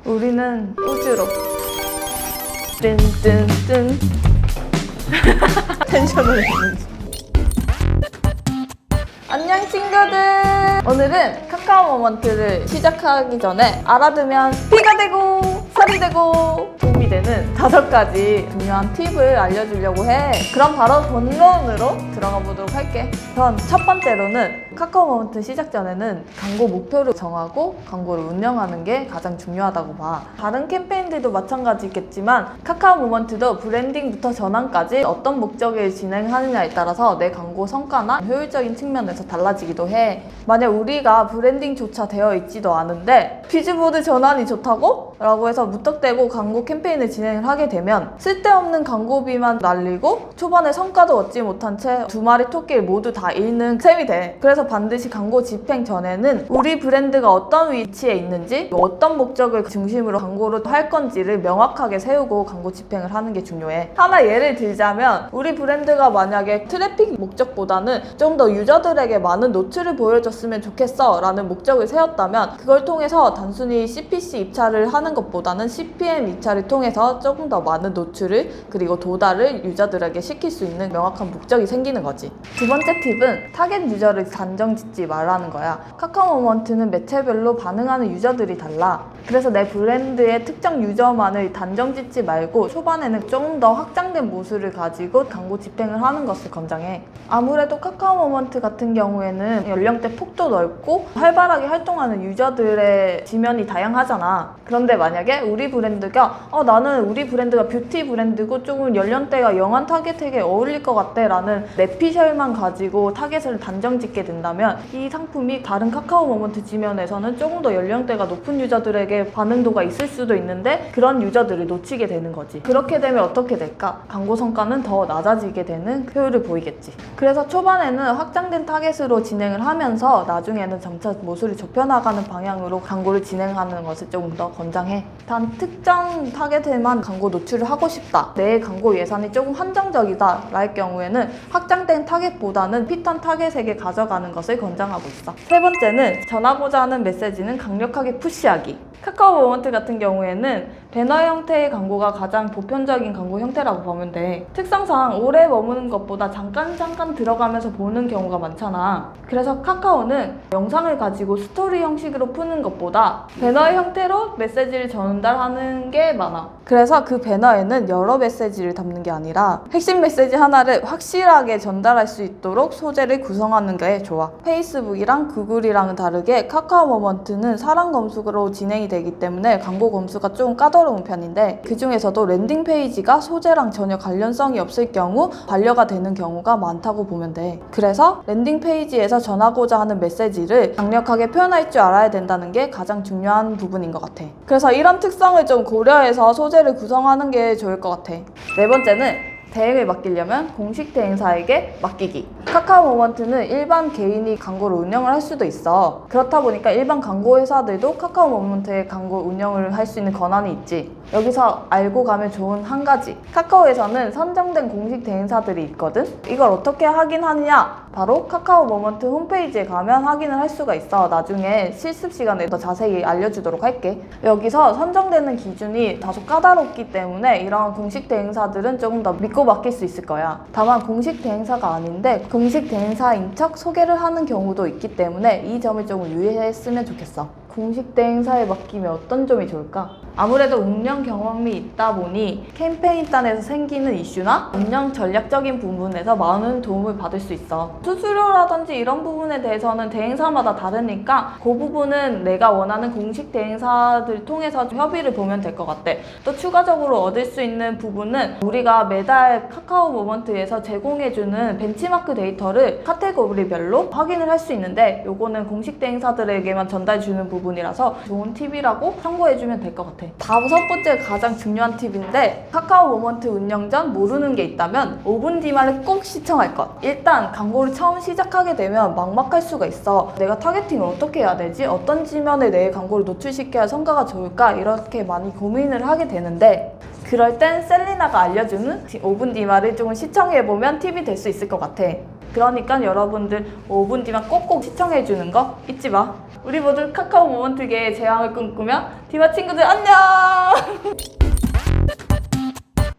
우리는 우주로. 뜬뜬뜬. 텐션을 내는. 안녕 친구들! 오늘은 카카오 모먼트를 시작하기 전에 알아두면 피가 되고 살이 되고 도움이 되는 5가지 중요한 팁을 알려주려고 해. 그럼 바로 본론으로 들어가 보도록 할게. 우선 첫 번째로는 카카오 모먼트 시작 전에는 광고 목표를 정하고 광고를 운영하는 게 가장 중요하다고 봐. 다른 캠페인들도 마찬가지겠지만 카카오 모먼트도 브랜딩부터 전환까지 어떤 목적을 진행하느냐에 따라서 내 광고 성과나 효율적인 측면에서 달라지기도 해. 만약 우리가 브랜딩조차 되어 있지도 않은데 비즈보드 전환이 좋다고? 라고 해서 무턱대고 광고 캠페인을 진행을 하게 되면 쓸데없는 광고비만 날리고 초반에 성과도 얻지 못한 채 2마리 토끼를 모두 다 잃는 셈이 돼. 그래서 반드시 광고 집행 전에는 우리 브랜드가 어떤 위치에 있는지 어떤 목적을 중심으로 광고를 할 건지를 명확하게 세우고 광고 집행을 하는 게 중요해. 하나 예를 들자면 우리 브랜드가 만약에 트래픽 목적보다는 좀 더 유저들에게 많은 노출을 보여줬으면 좋겠어 라는 목적을 세웠다면 그걸 통해서 단순히 CPC 입찰을 하는 것보다는 CPM 입찰을 통해서 조금 더 많은 노출을 그리고 도달을 유저들에게 시킬 수 있는 명확한 목적이 생기는 거지. 두 번째 팁은 타겟 유저를 단정 짓지 말라는 거야. 카카오 모먼트는 매체별로 반응하는 유저들이 달라. 그래서 내 브랜드의 특정 유저만을 단정 짓지 말고 초반에는 조금 더 확장된 모습을 가지고 광고 집행을 하는 것을 권장해. 아무래도 카카오 모먼트 같은 경우에는 연령대 폭도 넓고 활발하게 활동하는 유저들의 지면이 다양하잖아. 그런데 만약에 우리 브랜드가 나는 우리 브랜드가 뷰티 브랜드고 조금 연령대가 영한 타겟에게 어울릴 것 같아 라는 내피셜만 가지고 타겟을 단정 짓게 된다면 이 상품이 다른 카카오 모먼트 지면에서는 조금 더 연령대가 높은 유저들에게 반응도가 있을 수도 있는데 그런 유저들을 놓치게 되는 거지. 그렇게 되면 어떻게 될까? 광고 성과는 더 낮아지게 되는 효율을 보이겠지. 그래서 초반에는 확장된 타겟으로 진행을 하면서 나중에는 점차 모습이 좁혀나가는 방향으로 광고를 진행하는 것을 조금 더 권장해. 단 특정 타겟에만 광고 노출을 하고 싶다, 내 광고 예산이 조금 한정적이다 랄 경우에는 확장된 타겟보다는 핏한 타겟에게 가져가는 것을 권장하고 있어. 세 번째는 전하고자 하는 메시지는 강력하게 푸시하기. 카카오 모먼트 같은 경우에는 배너 형태의 광고가 가장 보편적인 광고 형태라고 보면 돼. 특성상 오래 머무는 것보다 잠깐 들어가면서 보는 경우가 많잖아. 그래서 카카오는 영상을 가지고 스토리 형식으로 푸는 것보다 배너 형태로 메시지를 전달하는 게 많아. 그래서 그 배너에는 여러 메시지를 담는 게 아니라 핵심 메시지 하나를 확실하게 전달할 수 있도록 소재를 구성하는 게 좋아. 페이스북이랑 구글이랑은 다르게 카카오 모먼트는 사람 검색으로 진행이 되기 때문에 광고 검수가 조금 까다로운 편인데 그 중에서도 랜딩 페이지가 소재랑 전혀 관련성이 없을 경우 반려가 되는 경우가 많다고 보면 돼. 그래서 랜딩 페이지에서 전하고자 하는 메시지를 강력하게 표현할 줄 알아야 된다는 게 가장 중요한 부분인 것 같아. 그래서 이런 특성을 좀 고려해서 소재를 구성하는 게 좋을 것 같아. 네 번째는 대행을 맡기려면 공식 대행사에게 맡기기. 카카오 모먼트는 일반 개인이 광고를 운영을 할 수도 있어. 그렇다 보니까 일반 광고 회사들도 카카오 모먼트의 광고 운영을 할 수 있는 권한이 있지. 여기서 알고 가면 좋은 한 가지, 카카오에서는 선정된 공식 대행사들이 있거든. 이걸 어떻게 확인하느냐? 바로 카카오 모먼트 홈페이지에 가면 확인을 할 수가 있어. 나중에 실습 시간에 더 자세히 알려주도록 할게. 여기서 선정되는 기준이 다소 까다롭기 때문에 이런 공식 대행사들은 조금 더 믿고 맡길 수 있을 거야. 다만 공식 대행사가 아닌데 공식 대행사인 척 소개를 하는 경우도 있기 때문에 이 점을 조금 유의했으면 좋겠어. 공식 대행사에 맡기면 어떤 점이 좋을까? 아무래도 운영 경험이 있다 보니 캠페인 단에서 생기는 이슈나 운영 전략적인 부분에서 많은 도움을 받을 수 있어. 수수료라든지 이런 부분에 대해서는 대행사마다 다르니까 그 부분은 내가 원하는 공식 대행사들 통해서 협의를 보면 될 것 같아. 또 추가적으로 얻을 수 있는 부분은 우리가 매달 카카오 모먼트에서 제공해주는 벤치마크 데이터를 카테고리별로 확인을 할 수 있는데 요거는 공식 대행사들에게만 전달해주는 부분이라서 좋은 팁이라고 참고해주면 될 것 같아. 다섯 번째 가장 중요한 팁인데 카카오 모먼트 운영 전 모르는 게 있다면 5분 뒤만을 꼭 시청할 것. 일단 광고를 처음 시작하게 되면 막막할 수가 있어. 내가 타겟팅을 어떻게 해야 되지? 어떤 지면에 내 광고를 노출시켜야 성과가 좋을까? 이렇게 많이 고민을 하게 되는데 그럴 땐 셀리나가 알려주는 5분 뒤말을 조금 시청해보면 팁이 될 수 있을 것 같아. 그러니까 여러분들 5분 뒤만 꼭꼭 시청해주는 거 잊지 마. 우리 모두 카카오 모먼트계의 제왕을 꿈꾸며 디바 친구들 안녕!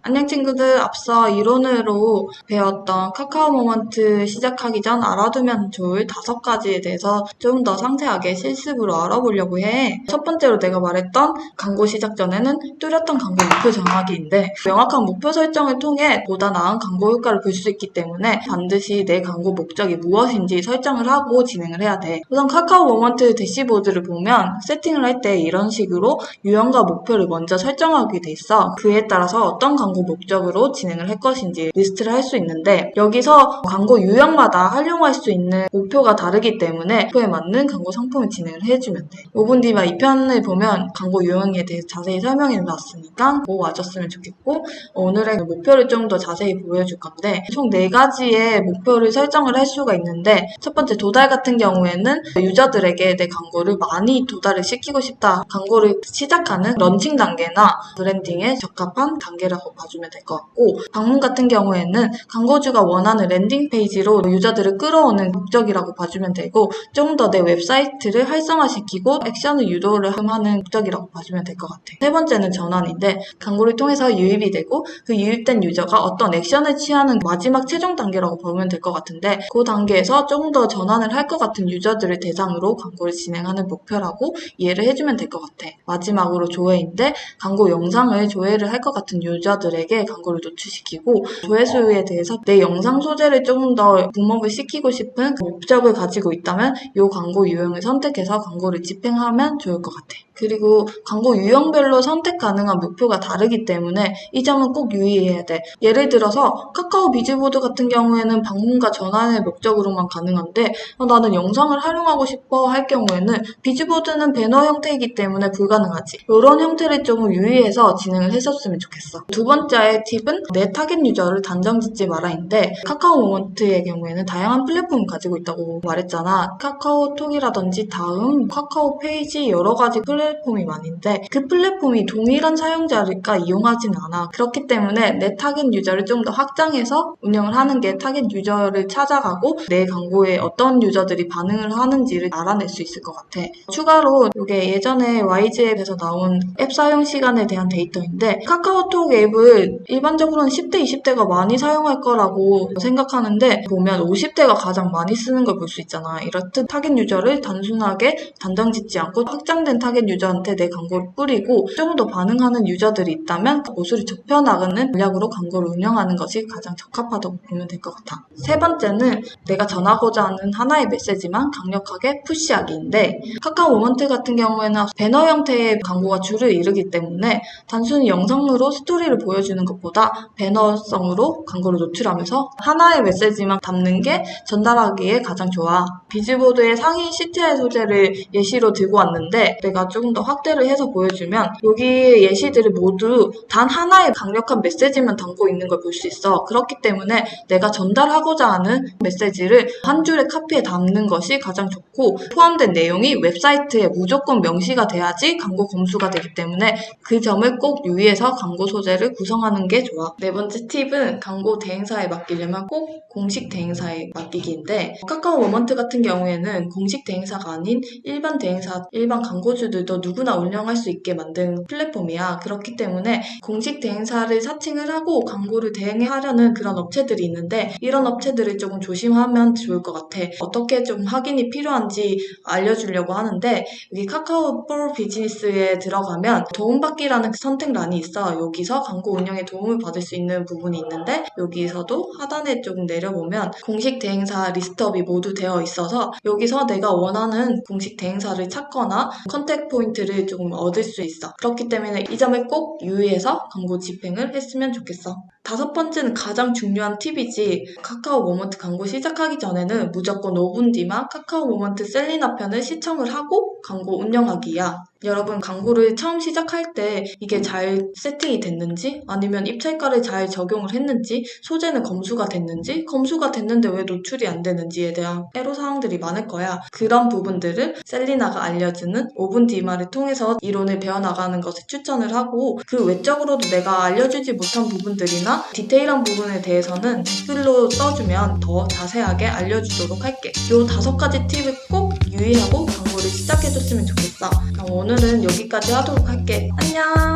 안녕 친구들, 앞서 이론으로 배웠던 카카오 모먼트 시작하기 전 알아두면 좋을 5가지에 대해서 좀 더 상세하게 실습으로 알아보려고 해. 첫 번째로 내가 말했던 광고 시작 전에는 뚜렷한 광고 목표 정하기인데, 명확한 목표 설정을 통해 보다 나은 광고 효과를 볼 수 있기 때문에 반드시 내 광고 목적이 무엇인지 설정을 하고 진행을 해야 돼. 우선 카카오 모먼트 대시보드를 보면 세팅을 할 때 이런 식으로 유형과 목표를 먼저 설정하게 돼 있어. 그에 따라서 어떤 광고 목적으로 진행을 할 것인지 리스트를 할 수 있는데, 여기서 광고 유형마다 활용할 수 있는 목표가 다르기 때문에 목표에 맞는 광고 상품을 진행을 해주면 돼. 5분 뒤만 2편을 보면 광고 유형에 대해 자세히 설명해 놨으니까 보고 와줬으면 좋겠고, 오늘의 목표를 좀 더 자세히 보여줄 건데, 총 4가지의 목표를 설정을 할 수가 있는데, 첫 번째 도달 같은 경우에는 유저들에게 내 광고를 많이 도달을 시키고 싶다, 광고를 시작하는 런칭 단계나 브랜딩에 적합한 단계라고 봐주면 될 것 같고, 방문 같은 경우에는 광고주가 원하는 랜딩 페이지로 유저들을 끌어오는 목적이라고 봐주면 되고, 좀 더 내 웹사이트를 활성화시키고 액션을 유도를 하는 목적이라고 봐주면 될 것 같아. 세 번째는 전환인데, 광고를 통해서 유입이 되고 그 유입된 유저가 어떤 액션을 취하는 마지막 최종 단계라고 보면 될 것 같은데, 그 단계에서 좀 더 전환을 할 것 같은 유저들을 대상으로 광고를 진행하는 목표라고 이해를 해주면 될 것 같아. 마지막으로 조회인데, 광고 영상을 조회를 할 것 같은 유저들에게 광고를 노출시키고, 조회수에 대해서 내 영상 소재를 조금 더 붐업을 시키고 싶은 그 목적을 가지고 있다면 이 광고 유형을 선택해서 광고를 집행하면 좋을 것 같아. 그리고 광고 유형별로 선택 가능한 목표가 다르기 때문에 이 점은 꼭 유의해야 돼. 예를 들어서 카카오 비즈보드 같은 경우에는 방문과 전환의 목적으로만 가능한데, 나는 영상을 활용하고 싶어 할 경우에는 비즈보드는 배너 형태이기 때문에 불가능하지. 이런 형태를 조금 유의해서 진행을 했었으면 좋겠어. 두 번째 팁은 내 타겟 유저를 단정 짓지 마라인데, 카카오 모먼트의 경우에는 다양한 플랫폼을 가지고 있다고 말했잖아. 카카오톡이라든지 다음, 카카오 페이지, 여러 가지 플랫폼이 많은데 그 플랫폼이 동일한 사용자가 이용하진 않아. 그렇기 때문에 내 타겟 유저를 좀 더 확장해서 운영을 하는 게 타겟 유저를 찾아가고 내 광고에 어떤 유저들이 반응을 하는지를 알아낼 수 있을 것 같아. 추가로 이게 예전에 YG앱에서 나온 앱 사용 시간에 대한 데이터인데, 카카오톡 앱을 일반적으로는 10대, 20대가 많이 사용할 거라고 생각하는데 보면 50대가 가장 많이 쓰는 걸 볼 수 있잖아. 이렇듯 타겟 유저를 단순하게 단정 짓지 않고 확장된 타겟 유저한테 내 광고를 뿌리고 좀 더 반응하는 유저들이 있다면 그곳을 좁혀나가는 전략으로 광고를 운영하는 것이 가장 적합하다고 보면 될 것 같아. 세 번째는 내가 전하고자 하는 하나의 메시지만 강력하게 푸시하기인데, 카카오 모먼트 같은 경우에는 배너 형태의 광고가 주를 이루기 때문에 단순히 영상으로 스토리를 보여주는 것보다 배너성으로 광고를 노출하면서 하나의 메시지만 담는 게 전달하기에 가장 좋아. 비즈보드의 상위 CTR 소재를 예시로 들고 왔는데, 내가 조금 더 확대를 해서 보여주면 여기 예시들을 모두 단 하나의 강력한 메시지만 담고 있는 걸 볼 수 있어. 그렇기 때문에 내가 전달하고자 하는 메시지를 한 줄의 카피에 담는 것이 가장 좋고, 포함된 내용이 웹사이트에 무조건 명시가 돼야지 광고 검수가 되기 때문에 그 점을 꼭 유의해서 광고 소재를 구성하는 게 좋아. 네 번째 팁은 광고 대행사에 맡기려면 꼭 공식 대행사에 맡기기인데, 카카오 모먼트 같은 경우에는 공식 대행사가 아닌 일반 대행사, 일반 광고주들도 누구나 운영할 수 있게 만든 플랫폼이야. 그렇기 때문에 공식 대행사를 사칭을 하고 광고를 대행하려는 그런 업체들이 있는데, 이런 업체들을 조금 조심하면 좋을 것 같아. 어떻게 좀 확인이 필요한지 알려주려고 하는데, 여기 카카오 폴 비즈니스에 들어가면 도움받기라는 선택란이 있어. 여기서 광고 운영에 도움을 받을 수 있는 부분이 있는데, 여기서도 하단에 조금 내려보면 공식 대행사 리스트업이 모두 되어 있어서 여기서 내가 원하는 공식 대행사를 찾거나 컨택 포인트를 조금 얻을 수 있어. 그렇기 때문에 이 점을 꼭 유의해서 광고 집행을 했으면 좋겠어. 다섯 번째는 가장 중요한 팁이지. 카카오 모먼트 광고 시작하기 전에는 무조건 5분 뒤만 카카오 모먼트 셀리나 편을 시청을 하고 광고 운영하기야. 여러분, 광고를 처음 시작할 때 이게 잘 세팅이 됐는지, 아니면 입찰가를 잘 적용을 했는지, 소재는 검수가 됐는지, 검수가 됐는데 왜 노출이 안 되는지에 대한 애로사항들이 많을 거야. 그런 부분들을 셀리나가 알려주는 5분 뒤말을 통해서 이론을 배워나가는 것을 추천을 하고, 그 외적으로도 내가 알려주지 못한 부분들이나 있으니까 디테일한 부분에 대해서는 댓글로 써주면 더 자세하게 알려주도록 할게. 요 5가지 팁을 꼭 유의하고 광고를 시작해줬으면 좋겠어. 그럼 오늘은 여기까지 하도록 할게. 안녕!